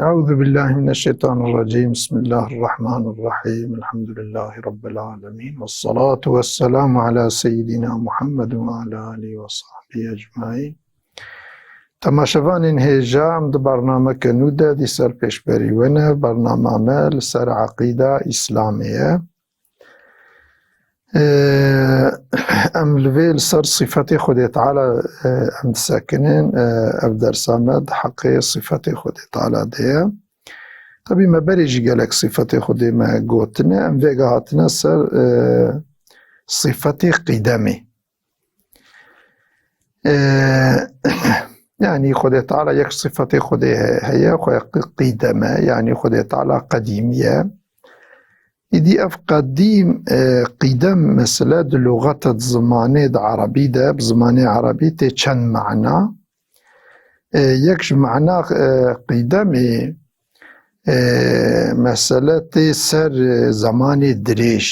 أعوذ بالله من الشيطان الرجيم. بسم الله الرحمن الرحيم. الحمد لله رب العالمين، والصلاة والسلام على سيدنا محمد وعلى آله وصحبه أجمعين. تماشوان هێژە ئەم برنامەکە نوودە دیسەر پێشبەریوەنە بەرنامامە لەسەر عەقیدە ئیسلامیە. ئەم لەوێ لەسەر صفەتی خودی تعالی ئەم دسەکنن ئەو دەرسامە حەقی صفەتی خودی تعالی دەیە. طبی مەبەرێژی گەلێک صفەتی خودی مە گوتنە ئەم vێگە هاتنە سەر صفەتی قیدەمی. يعني خودی تعالی یک صفەتی خودی هەیە خۆی قیدەمە، يعني خودی تعالی قدیمیە. إذا أف قديم قدم مثلا لغة زماني عربي ده بزماني عربي تشن معنى يكش معنى قدمي مثلا تسر زماني دريج،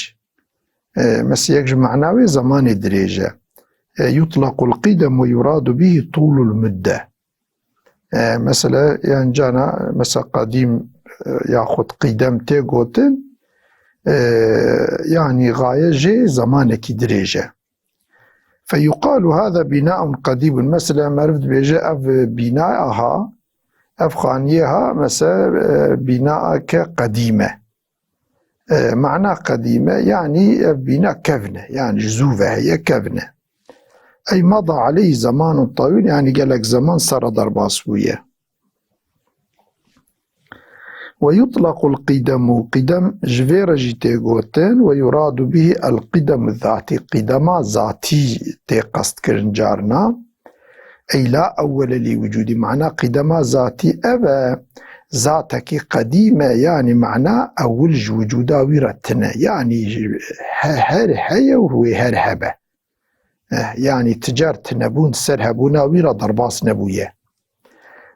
مثلا يكش معناوي زماني دريجة. يطلق القدم ويراد به طول المدة. مثلا يعني جانا مثلا قديم ياخذ قدم تيغوتن يعني غاية جي زمانك دريجة، فيقال هذا بناء قديم. مثلا مرفد بيجا أف بناءها أف خانيها مثلا بناء كقديمة، معنى قديمة يعني بناء كفنة، يعني جزوفة هي كفنة، أي مضى عليه زمان طويل، يعني قالك زمان صار ضرباسوية. ويطلق القدم قدم جفير جيتي غوتن ويراد به القدم الذاتي، قدم ذاتي تقصد كرنجارنا، أي لا أول لوجود، معنى قدم ذاتي أبا ذاتك قديمة، يعني معنى أول وجودا ويرتنا، يعني هر هيا وهو هر هبة، يعني تجارة نبون سرهبونا ويرا ضرباس نبوية.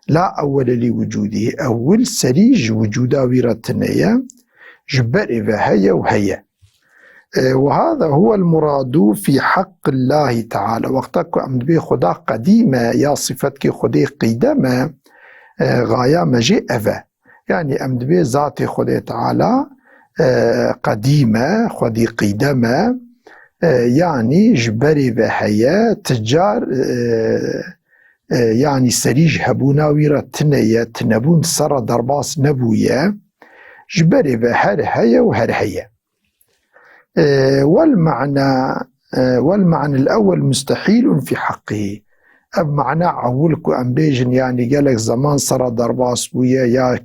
لا أول لوجوده، أول سريج وجودا ويرتنية جبر هيا وهيا. وهذا هو المراد في حق الله تعالى. وقتك أمد بي خدا قديمة يا صفتك خدي قدامة غاية مجي أفا، يعني أمد بي ذات خدي تعالى قديمة خدي قدامة، يعني جبر هيا تجار يعني سريج هبونا ويرا تنية تنبون سر درباس نبوية جبري بهر هيا وهر هيا. والمعنى الأول مستحيل في حقه. معنى عولك أمبيجن يعني قالك زمان سر درباس بويا يا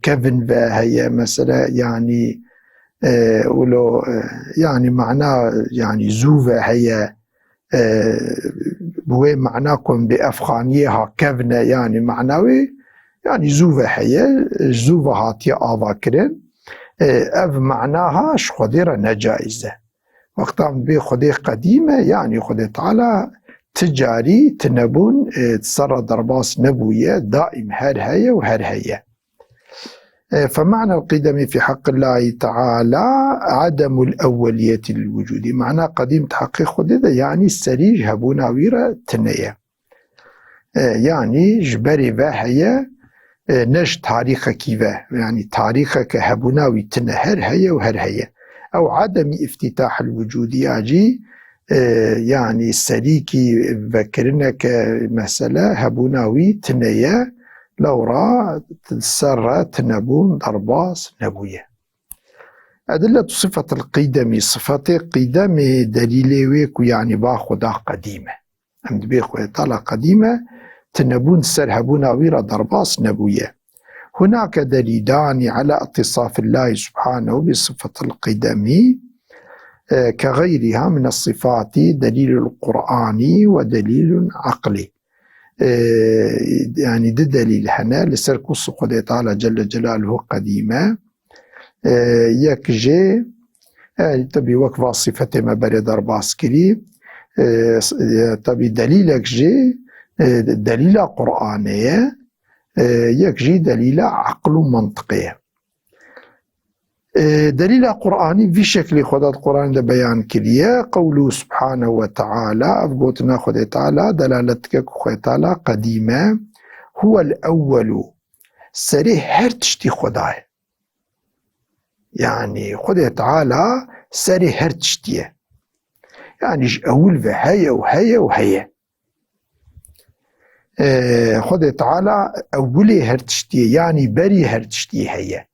كفن بهيا مثلا، يعني ولو يعني معناه يعني زوفة هيا بوي معناكم بأفغانيها كفنة، يعني معناوي يعني زوفة هي زوفة هاتي آذاكرين أف معناها خديرة نجائزة. وقتها بي خدي قديمة يعني خدي تعالى تجاري تنبون تصر درباس نبوية دائم هر هي وهر هي. فمعنى القدم في حق الله تعالى عدم الأولية للوجود، معنى قديم تحقيق خدده يعني السريج هبونا ويرا تنية، يعني جبري باهية نج تاريخ كيفا، يعني تاريخك هبوناوي تنهر هي وهر هي. أو عدم افتتاح الوجود ياجي يعني سريكي ذكرنك مسألة هبوناوي تنية لورا تسرى تنبون ضرباس نبوية. أدلة صفة القدم، صفة قدم دليل ويكو يعني باخدا قديمة، أمد بيخو طالة قديمة تنبون سرهبونا ويرا ضرباس نبوية. هناك دليلان على اتصاف الله سبحانه بصفة القدم كغيرها من الصفات، دليل القرآني ودليل عقلي. يعني ده دليل هنا لسر كوس خدي تعالى جل جلاله قديمة يكجي تبي وكفى صفته ما بري ضرباس كري. تبي دليل يكجي دليل قرآنية، يكجي دليل عقل منطقية. دليل قرآني في شكل خدات القرآن ده بيان كلية قوله سبحانه وتعالى أفقوتنا خدي تعالى دلالتك خدي تعالى قديمة هو الأول سري هر تشتي خداه، يعني خدای تعالى سري هر تشتيه، يعني أول في هيا وهيا وهيا. خدای تعالى أولي هر تشتيه يعني بري هر تشتيه هيا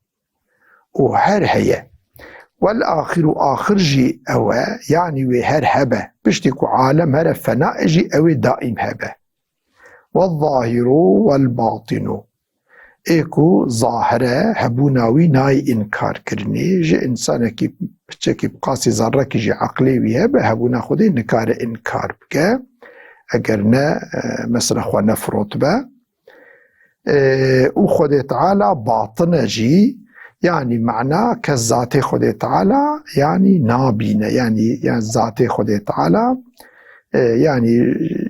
وهر هيا، والآخر آخر جي أو يعني وهر هبه بشتكو عالم هر فناء جي أو دائم هبه. والظاهر والباطن ايكو ظاهره هبوناوي ناي انكار كرني جي انسان كي بقاسي ذره كي جي عقلي ويا هبونا خودي نكار انكار بك اگرنا مثلا خو نفرط به او خودي تعالى باطنه جي يعني معناه كالذات خودي تعالى يعني نابينه، يعني ذات خودي تعالى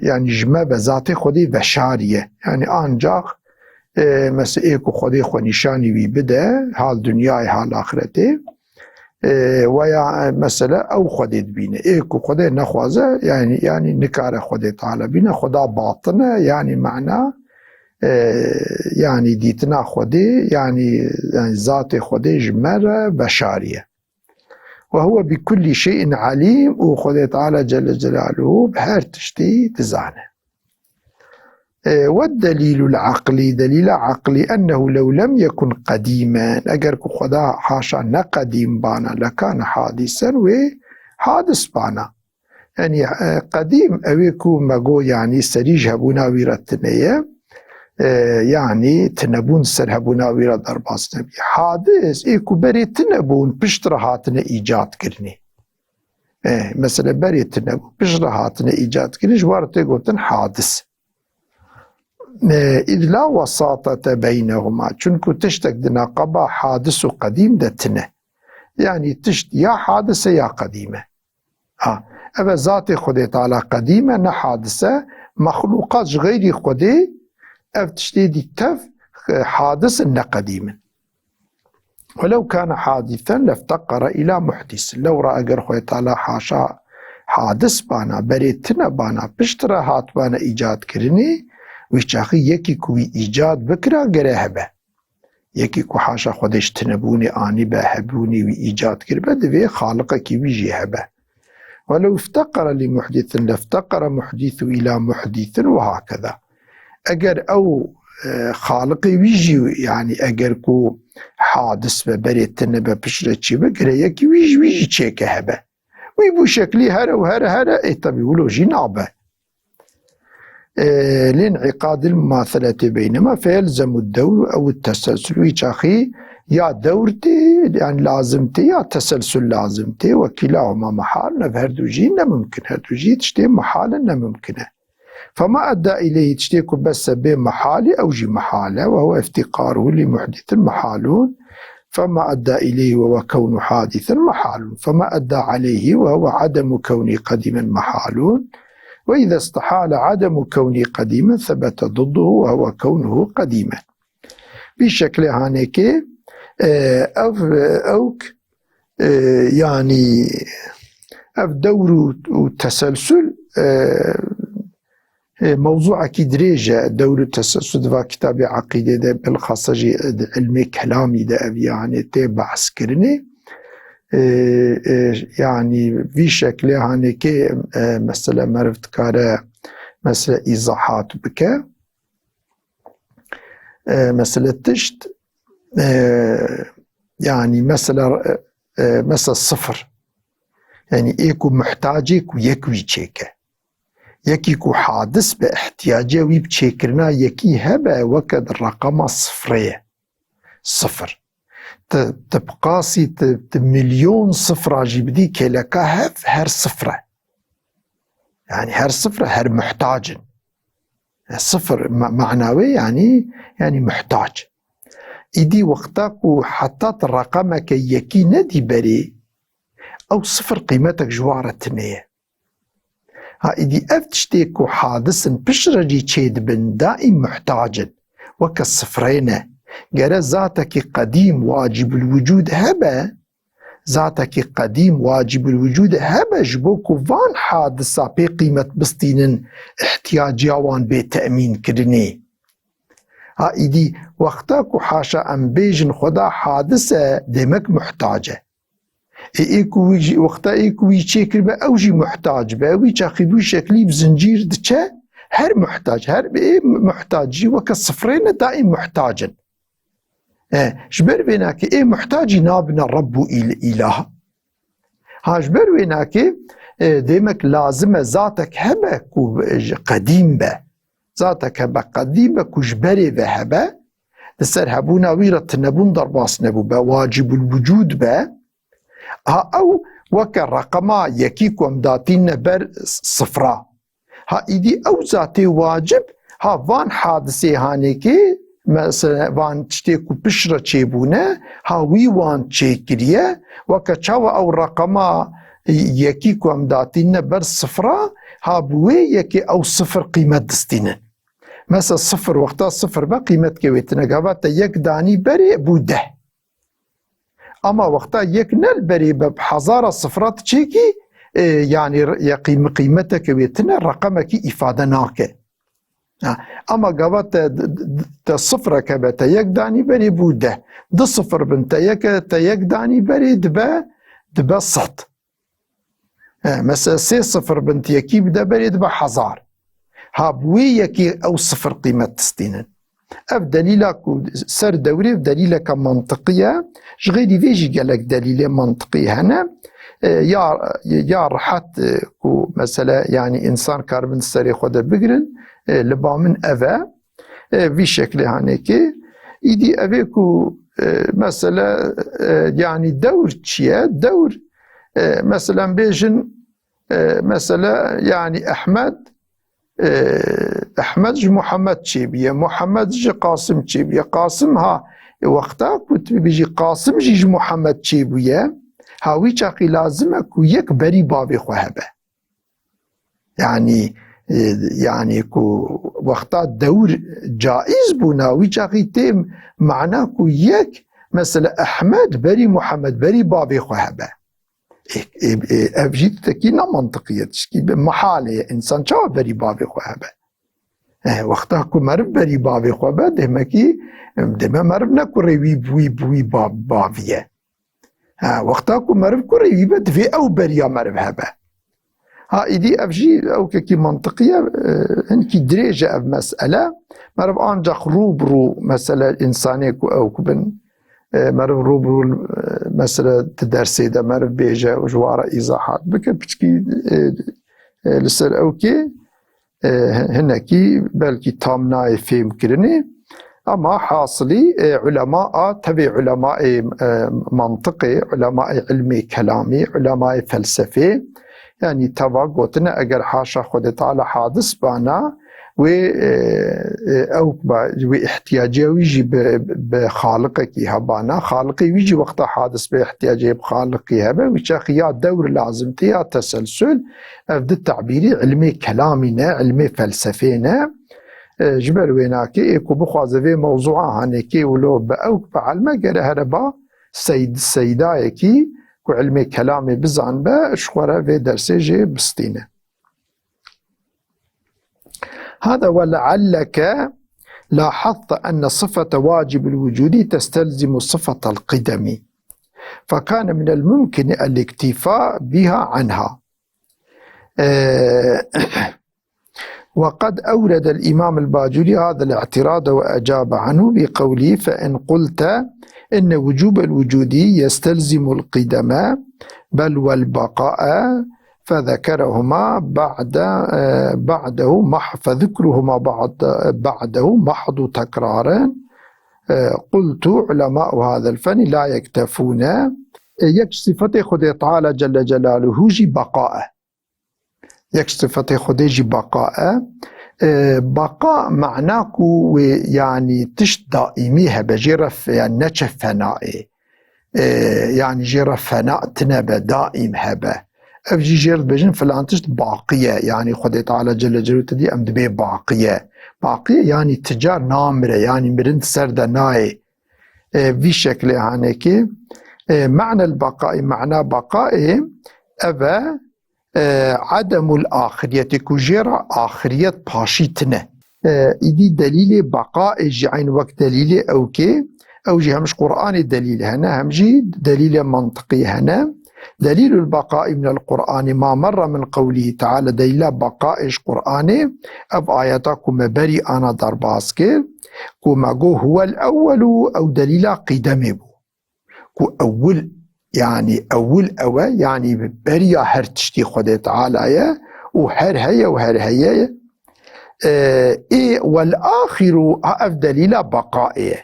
يعني جمع بذات خودي بشاريه، يعني آنجاق مثل ایکو خودی خو نشانی وی بده حال دنیای حال آخرته و یا مثلا او خودی بینه ایکو خودی نخوازه يعني نکاره خودی تعالی بینه خدا باطنه، يعني معنا يعني دیتنا خودی يعني ذات خودی جمره بشاریه. وهو بكل شيء عليم، وخودي تعالى جل جلاله بهر تشتي تزانه. والدليل العقلي دليل عقلي أنه لو لم يكن قديما أجر خدا حاشا نقديم بانا لكان حادثا وحادث بانا، يعني قديم أويكو مقو يعني سريج هبونا ويرتنية يعني تنبون سر هبونا ويرت درباس نبي، حادث إيكو بري تنبون بشترهاتنا إيجاد كرني مثلا بري تنبون بشترهاتنا إيجاد كرني جوارتي قلتن حادث. إذ لا وساطة بينهما، چونكو تشتك دنا قبا حادث وقديم دتنه، يعني تشت يا حادثة يا قديمة. أبا ذات خدي تعالى قديمة نا حادثة، مخلوقات غيري خدي أف تشتي دي تف حادث نا قديما. ولو كان حادثا لافتقر إلى محدث، لو رأى قر خدي تعالى حاشا حادث بانا بريتنا بانا بشترا هات بانا إيجاد كرني ويشاخي يكي كوي إيجاد بكرا قره به، يكي كو حاشا خودش تنبوني آني بهبوني وإيجاد كربه دوي خالق كي ويجي هبه. ولو افتقر لمحدث لافتقر محدث إلى محدث وهكذا. أجر أو خالقي ويجي يعني أجر كو حادث ببريت تنبه بشرتشي بكرا يكي ويجي تشيك هبه ويبو شكلي هرا وهرا هرا طبيولو جي نابه لانعقاد المماثلة بينما، فيلزم الدور أو التسلسل ويشاخي يا دورتي يعني لازمتي يا تسلسل لازمتي، وكلاهما محال نفهردوجي ممكن هردوجي تشتي محالا ممكنة، فما أدى إليه تشتيكو بس بمحالي أو جي محالة وهو افتقاره لمحدث محالون، فما أدى إليه وهو كون حادث محال، فما أدى عليه وهو عدم كون قديما محالون، وإذا استحال عدم كونه قديما ثبت ضده وهو كونه قديما. بشكل هانيك أوك يعني أف دور وتسلسل موضوع كدريجة دور التسلسل دفا كتاب عقيدة ده بالخاصة جي علمي كلامي ده يعني تبعث كرني يعني في شكل هانيك مثلا مرفت كاره مثلا إيضاحات بك مثلا تشت يعني مثلا الصفر، يعني ايكو محتاجك ويكوي تشيكه، يكيكو حادث باحتياجه ويبتشيكرنا يكي هبه وكد الرقم صفريه صفر تبقاسي مليون صفرة جيبدي كيلكا هف هر صفرة، يعني هر صفرة هر محتاج، الصفر معنوي يعني محتاج إدي وقتك وحطات رقمك يكي ندي بري أو صفر قيمتك جوارة تنية إدي أفتشتيكو حادث بشرجي تشيد بن دائم محتاج وكالصفرين قال ذاتك قديم واجب الوجود هبه، ذاتك قديم واجب الوجود هبه جبوكو فان حادثة بقيمة بستين احتياج يوان بتأمين كرني ها ایدی وقتا کو حاشا ام بیجن خدا حادثه دمک محتاجه ایکوی وقتا ایکوی چه کربه اوجی محتاج به وی چاقیبوی شکلی بزنجیر دچه هر محتاج هر به محتاجی وک صفرین دائم محتاجن جبر بينا كي ايه محتاجي نابنا رب اله ها جبر بينا كي ديمك لازم ذاتك هبه كو قديم به ذاتك هبه قديم به كو جبري به هبه دسر هبونا ويرة نبون درباس نبو به واجب الوجود به ها او وك الرقما يكيكو امداتين بر صفرا ها ايدي او ذاتي واجب ها وان حادثي هانيكي مثلا وان تشتيكو بشرة چيبونه ها وي وان چيكريه وكا چاو او رقما يكيكو امداتين بر صفرا ها بوي يكي او صفر قيمة دستين مثلا صفر وقتا صفر با قيمة كويتنا قابتا يك داني بري بوده اما وقتا يك نل بري بحزارة صفرات چيكي يعني يقيم قيمة كويتنا رقمك افادة ناكي اما قابت الصفر كبت يك داني بري بوده دو صفر بنت يك داني بري دبا صت مثلا سي صفر بنت يكي بدا بري دبا حزار ها بوي يكي او صفر قيمة تستينن اف دليلك سر دوري دليلك منطقية غيري فيجي قالك دليل منطقي هنا يا رحت مثلا يعني انسان كاربن سري خود بقرن لبا من أفا في شكل هانيكي إيدي أفيكو مثلا يعني دور تشيا دور مثلا بيجن مثلا يعني أحمد جي محمد تشيبيا محمد جي قاسم تشيبيا قاسم ها وقتا كنت بيجي قاسم جي محمد تشيبيا هاوي تشاقي لازمك ويك بري بابي خوهبه يعني كو وقتا دور جائز بونا ويجاقي تيم معناه كو يك مثلا أحمد بري محمد بري بابي خوهبه أبجيت تكينا منطقية تشكي محالة إنسان شاو بري بابي خوهبه وقتا كو مرب بري بابي خوهبه دهمكي دهما مرب نكو روي بوي بابيه وقتا كو مرب كو روي بدفي أو بريا مرب هبه ها إيدي أفجي أو كي منطقية إنكي دريجة أف مسألة مرب أنجاق روبرو مسألة إنسانية أو كبن مرب روبرو مسألة تدرسي دا مرب بيجا وجوارة إيزاحات بك بشكي لسر أوكي هناكي بلكي تامناي فيم كرني أما حاصلي علماء تبي علماء منطقي علماء علمي كلامي علماء فلسفي يعني توا قوتنا اگر حاشا خود تعالى حادث بانا و او احتياجي ويجي بخالقك هبانا خالقي ويجي وقت حادث باحتياجي بخالقي هبا وشاخيا دور لازمتي تسلسل افد التعبيري علمي كلامنا علمي فلسفينا جبر ويناكي اكو بخوازفي موضوعا هانيكي ولو باوك بعلمه قال هربا سيدايكي كو علمي كلامي بزعن با شخورة في درسي جي بسطينة هذا ولعلك لاحظت أن صفة واجب الوجود تستلزم صفة القدم فكان من الممكن الاكتفاء بها عنها وقد أورد الإمام الباجوري هذا الاعتراض وأجاب عنه بقوله فإن قلت إن وجوب الوجود يستلزم القدم بل والبقاء فذكرهما بعده فذكرهما بعده محض تكرار قلت علماء هذا الفن لا يكتفون يك صفة خود تعالى جل جلاله جي بقاء يك صفة خود جي بقاء بقاء معناكو يعني تش دائميها بجرف يعني نشف فنائي يعني جرف فناء تنبى دائم هبه افجي جيرت بجن فلان تشت باقية يعني خدي تعالى جل جلاله تدي امد بي باقية يعني تجار نامرة يعني مرند سرد ناي في شكل هانيكي معنى البقاء معنى بقاء أبا عدم الآخرية كجيرة آخرية باشيتنا إيدي دليل بقاء جعين وقت دليل أوكي أو جي همش قرآن دليل هنا همجي دليل منطقي هنا دليل البقاء من القرآن ما مر من قوله تعالى دليل بقائش قرآن أب آياتكم بري أنا درباسك كما هو الأول أو دليل قدمه كو أول يعني يعني بريا هر تشتي خده تعالى وهر هي والآخر أف دليل بقائه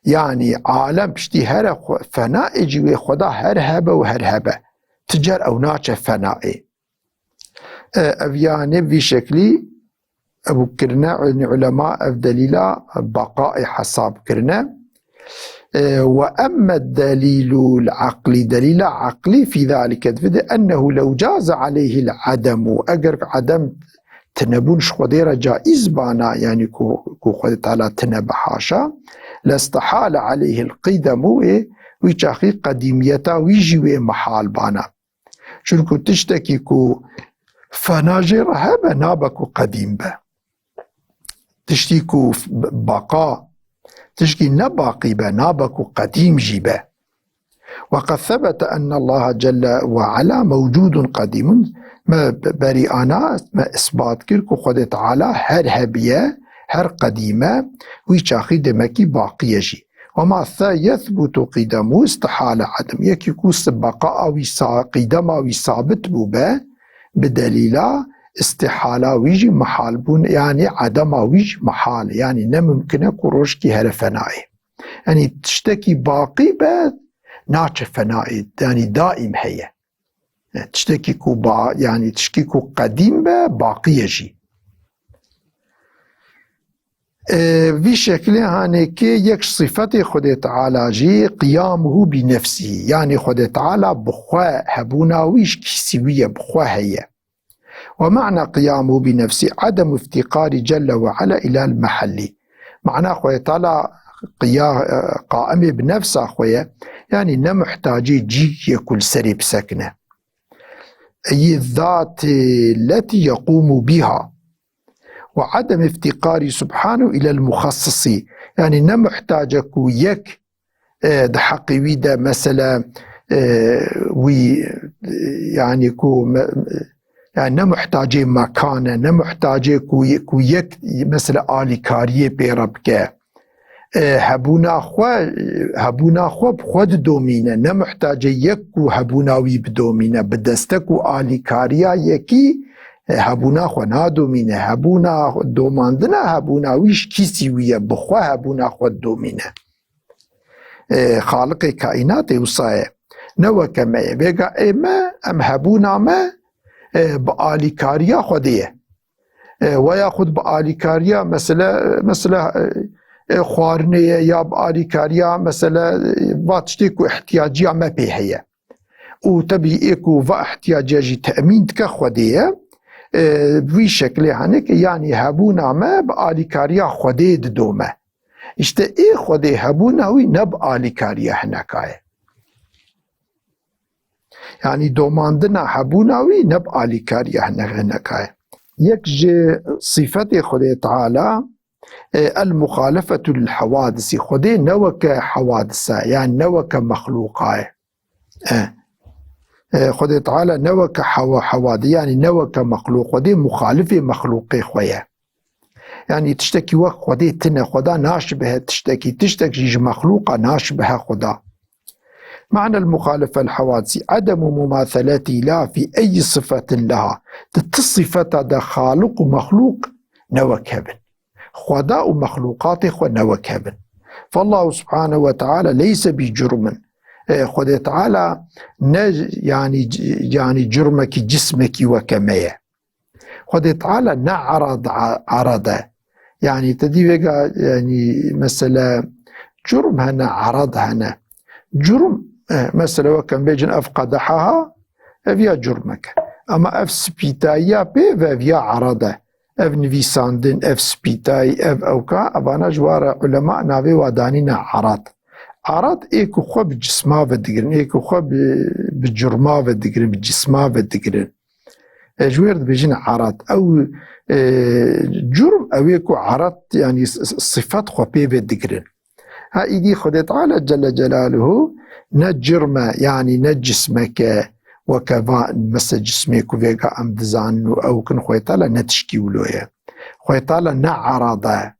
يعني عالم بشتي هر فناء جوي خدا هر هبه وهر هبه تجر أو ناچ فناء يعني في شكلي أبو كرنا علماء أف دليل بقاء حساب كرنا وأما الدليل العقلي دليل عقلي في ذلك أنه لو جاز عليه العدم أجر عدم تنبونش خدير جائز بانا يعني كو خدت على تنب حاشا لاستحال عليه القدم ويشاخي قديميتا ويجي محال بانا شنكو تشتكي كو فناجر هبا نابكو قديم با تشتكي بقاء تشكي نباقي با نابكو قديم جيبا وقد ثبت أن الله جل وعلا موجود قديم ما بريانا ما إثبات كركو خد تعالى هر هبية هر قديمة ويشاخي دمكي باقية جي وما يثبت قدمه استحال عدم يكيكو بقاء قدم وثابت بوبا بدليل استحالة ويجي محال بون يعني عدم ويجي محال يعني نممكن كروشكي هر فنائي يعني تشتكي باقي با ناچ فنائي يعني دائم هي تشتكي كو يعني تشكي كو قديم با باقية جي في شكل هانيكي يك صفة خد تعالى جي قيامه بنفسه يعني خد تعالى بخوا هبونا ويش كسوية بخوا هي ومعنى قيامه بنفسه عدم افتقار جل وعلا إلى المحل معنى خد تعالى قائم بنفسه خويا يعني نمحتاجي جي يكل سري بسكنه أي الذات التي يقوم بها وعدم افتقار سبحانه إلى المخصص يعني نمحتاجك يك دحقي ويدا مثلا وي يعني كو يعني نمحتاجي مكانه نمحتاجي كو يك مثلا آلي كاريه بيربكه هبونا خو بخود دومينه نمحتاج يكو هبوناوي بدومينه بدستكو آلي كاريا يكي هبونا خو نادومينه هبونا دوماندنا هبوناويش كيسيوية بخوا هبونا خو دومينه خالق كائنات وصايا نو كما بيقى اما ام هبونا ما بآلي كاريا خوديه وياخد بآلي كاريا مثلا خوارنية يا بآلي كاريا مثلا واتشتيكو احتياجية ما بيهية وتبي ايكو واحتياجي تأمين كخودية بوي شكل يعني هبونا ما بآلي كاريا خودي دوما اشتا اي خودي هبونا وي نب آلي كاريا هناكاي يعني دوماندنا هبونا وي نب آلي كاريا هناكاي يكجي صفة خودي تعالى المخالفة للحوادث خدي نوك حوادثة يعني نوك مخلوقات خدي تعالى نوك حوادث يعني نوك مخلوق خدي مخالفة مخلوقي خويا يعني تشتكي وقت خدي تنا خدا ناشبه تشتكي مخلوقة ناشبه خدا معنى المخالفة الحوادث عدم مماثلة لا في أي صفة لها الصفة ده خالق ومخلوق نوك هبن خدا ومخلوقات خنا وكابن فالله سبحانه وتعالى ليس بجرم خدا تعالى يعني جرمك جسمك وكمية خدا تعالى نعرض عرضه يعني تديبقى يعني مثلا جرم هنا عرض هنا جرم مثلا وكان بيجن أفقدحها فيها جرمك أما أف سبيتايا بي فيها عرضه اف نویساندن اف سپیتای اف اوکا ابانا جوار علماء ناوی وادانینا عرض ایکو خو بجسما و دگرن ایکو خو بجرما و دگرن بجسما و دگرن جوير بيجين عرض أو جرم أويكو عرض يعني صفات خبيه بالدقرن. ها إيدي خدي تعالى جل جلاله نجرم يعني نجسمك وكفا مس جسمك وفيقا أم دزان أو كن خوي تعالى نتشكي ولويا خوي تعالى نعرضه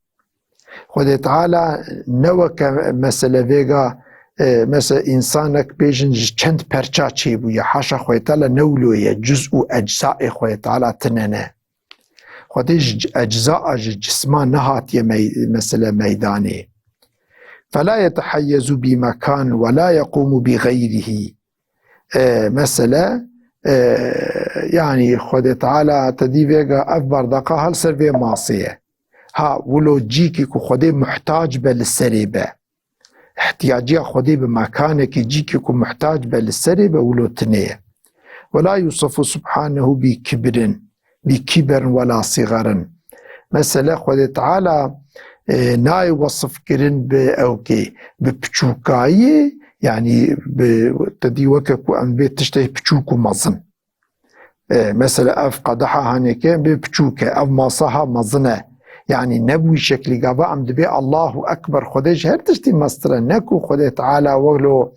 خوي تعالى نوك مسألة فيقا مثلا إنسانك بيجن چند پرچا چي بويا حاشا خوي تعالى نولويا جزء أجزاء خوي تعالى تننه خودش أجزاء جسمان نهات مثلا ميداني فلا يتحيز بمكان ولا يقوم بغيره. مثلا يعني خود تعالى تدي فيغا أكبر دقا هل سر معصية ها ولو جيكي كو خودي محتاج بالسريبة احتياجي خودي بمكانك جيكي كو محتاج بالسريبة ولو تنية ولا يوصف سبحانه بكبر ولا صغر. مثلا خود تعالى ناي وصف كرن بأوكي ببچوكاي يعني تدي وككو أم بيتشتهي بچوكو مظن مثلا أف قدحها هنكين ببچوكا أف ماصها مظنة يعني نبوي شكلي قابا أم دبي الله أكبر خودش هر تشتي مسترا نكو خود تعالى ولو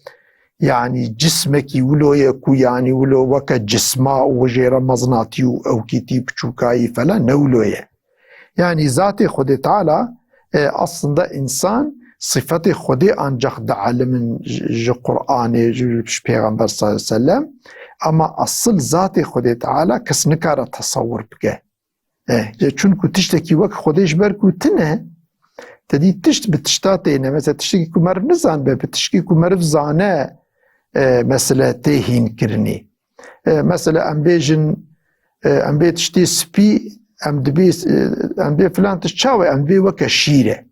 يعني جسمك ولو يكو يعني ولو وكا جسما وجير مظناتيو أو كيتي بچوكاي فلا نولوية يعني ذاتي خود تعالى أصلا ده إنسان صفات خودي أنجح دعال من قرآن جش پیغمبر صلى الله عليه وسلم أما أصل ذاتي خودي تعالى كس نكار تصور بك چونكو تشتكي وك خوديش بركو تنه تدي تشت بتشتاتينه مثلا تشتكي كو مرف نزان بتشتكي كو مرف زانه مثلا تيهين كرني مثلا أم بيجن أم بيتشتي سبي أم دبي فلان تشاوي أم بي وكا شيره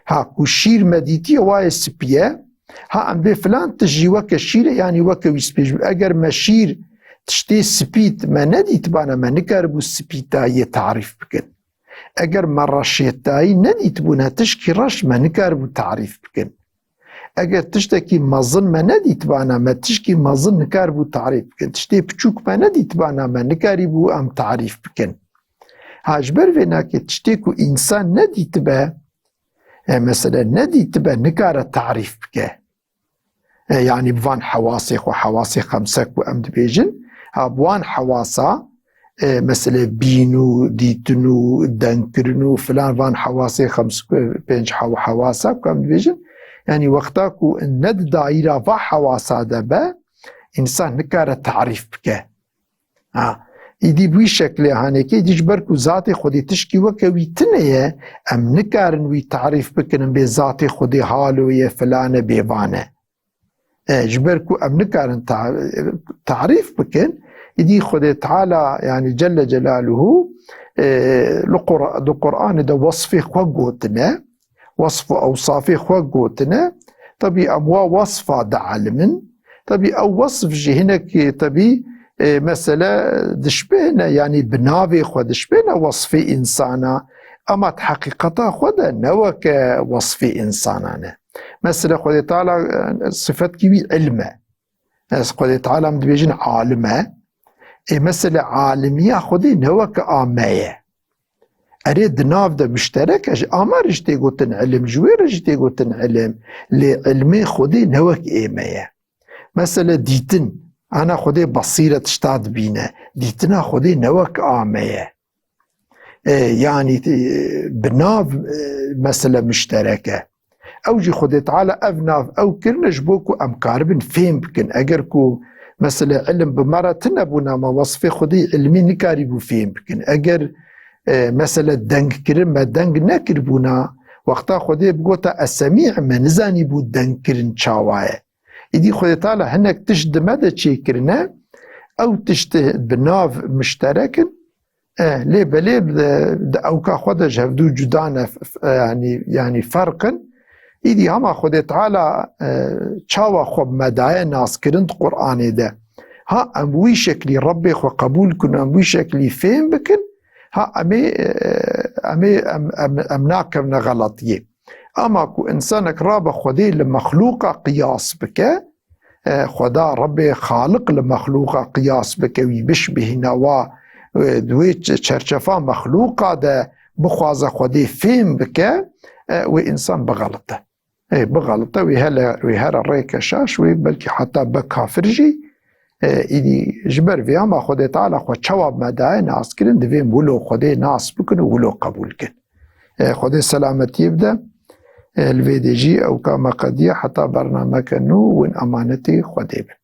ها كو شير مديتي واي سبيه ها أم بي فلان تجي وكا شيره يعني وكا ويسبيج أجر ما شير تشتي سبيت ما ندي تبانا ما نكربو سبيتاي تعريف بكن أجر ما رشيتاي ندي تبونا تشكي رش ما نكربو تعريف بكن أجر تشتكي مظن ما ندي تبانا ما تشكي مظن نكربو تعريف بكن تشتي بچوك ما ندي تبانا ما نكربو أم تعريف بكن هاجبر فيناك تشتكو إنسان ندي تبا مثلا ندي تبا نكارة تعريف بك يعني بوان حواسيخ وحواسي خمسك وأمد بيجن بوان حواسا مثلا بينو ديتنو دنكرنو فلان بوان حواسي خمس بينج حواسا وأمد بيجن يعني وقتاكو ند دائرة و حواسا دبا إنسان نكارة تعريف بك ایدی بوی شکلی هانکی دیج برکو ذات خودی تشکی وکوی تنیه ام نکارن وی تعریف بکنن به ذات خودی حالوی فلان بیوانه جبركو أم نكارن تعريف بكن يدي خد تعالى يعني جل جلاله القرآن ده وصفي خوغوتنا وصف أوصافي خوغوتنا طبي أموا وصفة ده علمن طبي أو وصف جهنك طبي مثلا دشبهنا يعني بنافي خود دشبهنا وصفي إنسانا أما حقيقة خود نوك وصفي إنسانا مثلا خود تعالى صفات كبير علمه خود تعالى مدبيجين عالمه مثلا عالمية خودي نوك آمية أريد ناف ده مشترك آمارش تيقوتن علم جويرش تيقوتن علم لعلمي خودي نوك آمية مثلا ديتن أنا خودي بصيرة تشتاد بينا ديتنا خودي نوك آمية يعني بناف مثلا مشتركة أو جي خودي تعالى أفناف أو كرنش بوكو أمكاربن فين بكن أجركو مثلا علم بمرة تنبونا ما وصفي خودي علمي نكاربو فين بكن أجر مثلا دنگ كرن ما دنگ نكربونا وقتا خودي بقوتا السميع ما نزاني بو دنگ كرن چاوايا إدي خودي تعالى هناك تشد مدى چي كرنا أو تشد بناف مشتركن ليه بليه أوكا خودي جهدو جدانا يعني فرقا إيدي هما خودي تعالى چاوا خوب مدايا ناس كرند قرآني ده ها أموي شكلي ربي خو قبول كن أموي شكلي فين بكن ها أم ناكمنا غلطية أما كو إنسانك رابا خودي لمخلوقة قياس بك خدا ربي خالق لمخلوقة قياس بك ويبشبه نوا دوی چرچفا مخلوقا ده بخوازه خودی فهم بکه و انسان بغلطه بغلطه وی هر ریک شاش وی بلکه حتی بکافر جی ایدی جبر ویا ما خود تعالی خود چواب مدعی ناس کرن دویم ولو خود ناس بکن و ولو قبول کن خود سلامتی بده الویدجی او کاما قدیه حتی برنامه کنو و امانتی خود بن